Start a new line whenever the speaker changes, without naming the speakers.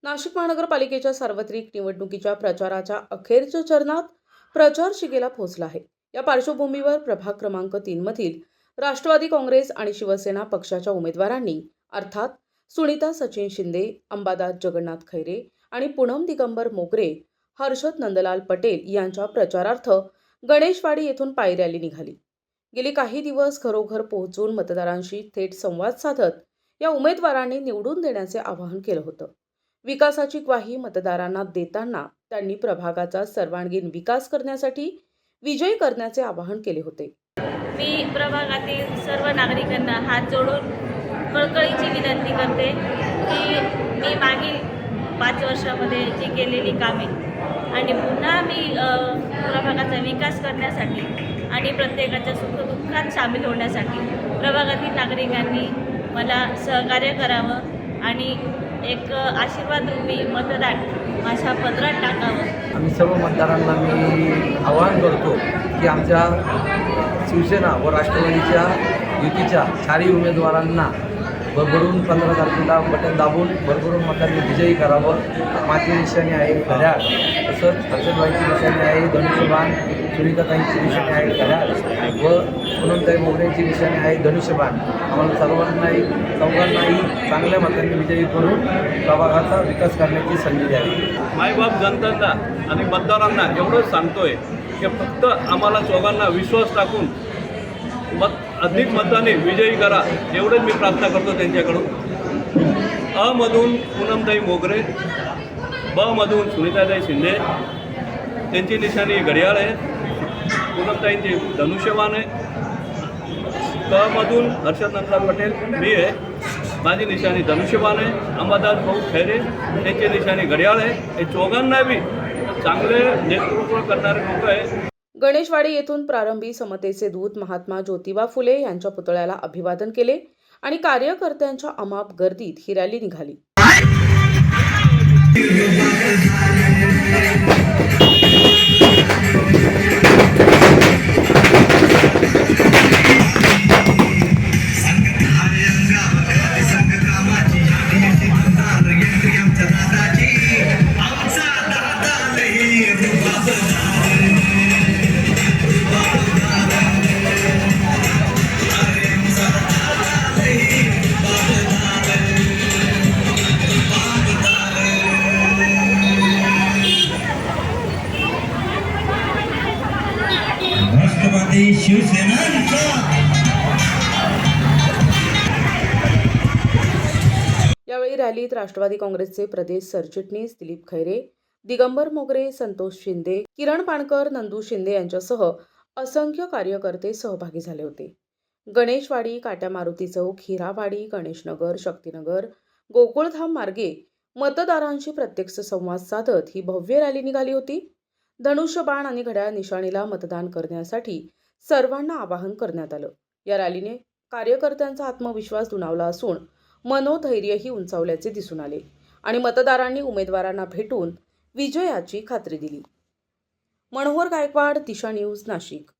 नाशिक महानगरपालिकेच्या सार्वत्रिक निवडणुकीच्या प्रचाराच्या अखेरच्या चरणात प्रचार शिगेला पोहोचला आहे। या पार्श्वभूमीवर प्रभाग क्रमांक 3 मधील राष्ट्रवादी काँग्रेस आणि शिवसेना पक्षाच्या उमेदवारांनी अर्थात सुनीता सचिन शिंदे, अंबादास जगन्नाथ खैरे आणि पूनम दिगंबर मोगरे, हर्षद नंदलाल पटेल यांच्या प्रचारार्थ गणेशवाडी येथून पायी रॅली निघाली। गेली काही दिवस घरोघर पोहोचून मतदारांशी थेट संवाद साधत या उमेदवारांनी निवडून देण्याचे आवाहन केलं होतं। विकासाची ग्वाही मतदारांना देताना त्यांनी प्रभागाचा सर्वांगीण विकास करण्यासाठी विजयी करण्याचे आवाहन केले होते।
मी प्रभागातील सर्व नागरिकांना हात जोडून कळकळीची विनंती करते की मी मागील 5 वर्षामध्ये जी केलेली कामे आणि पुन्हा मी प्रभागाचा विकास करण्यासाठी आणि प्रत्येकाच्या सुखदुःखात सामील होण्यासाठी प्रभागातील नागरिकांनी मला सहकार्य करावं आणि एक आशीर्वादरूपी मतदान माझ्या पत्रात टाकावं।
आम्ही सर्व मतदारांना मी आवाहन करतो की आमच्या शिवसेना व राष्ट्रवादीच्या युतीच्या चारही उमेदवारांना भरभरून 15 तारखेला बटन दाबून भरभरून मतांनी विजयी करावं। माझी निशाणी आहे घड्याळ, तसंच हर्षदबाईंची निशाणी आहे धनुष्यबाण, सुनीताताईंची निशाणी आहे घड्याळ व पूनमताई मोगऱ्यांची निशाणी आहे धनुष्यबाण। आम्हाला चौघांनाही चांगल्या मतांनी विजयी करून प्रभागाचा विकास करण्याची संधी द्यावी।
मायबाप जनतांना आणि मतदारांना एवढंच सांगतोय की फक्त आम्हाला चौघांना विश्वास टाकून अधिक मताने विजयी करा, एवढंच मी प्रार्थना करतो त्यांच्याकडून। अ मधून पूनमताई मोगरे, ब मधून सुनीताताई शिंदे, त्यांची निशाणी घड्याळ आहे, पूनमताईंची धनुष्यबाण आहे। क मधून हर्षद नंदलाल पटेल मी आहे, माझी निशाणी धनुष्यबाण आहे। अंबादास भाऊ खैरे, त्यांची निशाणी घड्याळ आहे। हे चौघांना बी चांगले नेतृत्व करणारे लोक आहे।
गणेशवाडी येथून प्रारंभी समतेचे दूत महात्मा ज्योतिबा फुले यांच्या पुतळ्याला अभिवादन केले आणि कार्यकर्त्यांच्या अमाप गर्दीत ही रॅली निघाली।
राष्ट्रवादी शिवसेना
यावेळी रॅलीत राष्ट्रवादी काँग्रेसचे प्रदेश सरचिटणीस दिलीप खैरे, दिगंबर मोगरे, संतोष शिंदे, किरण पाणकर, नंदू शिंदे यांच्यासह असंख्य कार्यकर्ते सहभागी झाले होते। गणेशवाडी, काट्या मारुती चौक, हिरावाडी, गणेशनगर, शक्तीनगर, गोकुळधाम मार्गे मतदारांशी प्रत्यक्ष संवाद साधत ही भव्य रॅली निघाली होती। धनुष्यबाण आणि घड्याळ निशाणीला मतदान करण्यासाठी सर्वांना आवाहन करण्यात आलं। या रॅलीने कार्यकर्त्यांचा आत्मविश्वास दुणावला असून मनोधैर्यही उंचावल्याचे दिसून आले आणि मतदारांनी उमेदवारांना भेटून विजयाची खात्री दिली। मनोहर गायकवाड, दिशा न्यूज, नाशिक।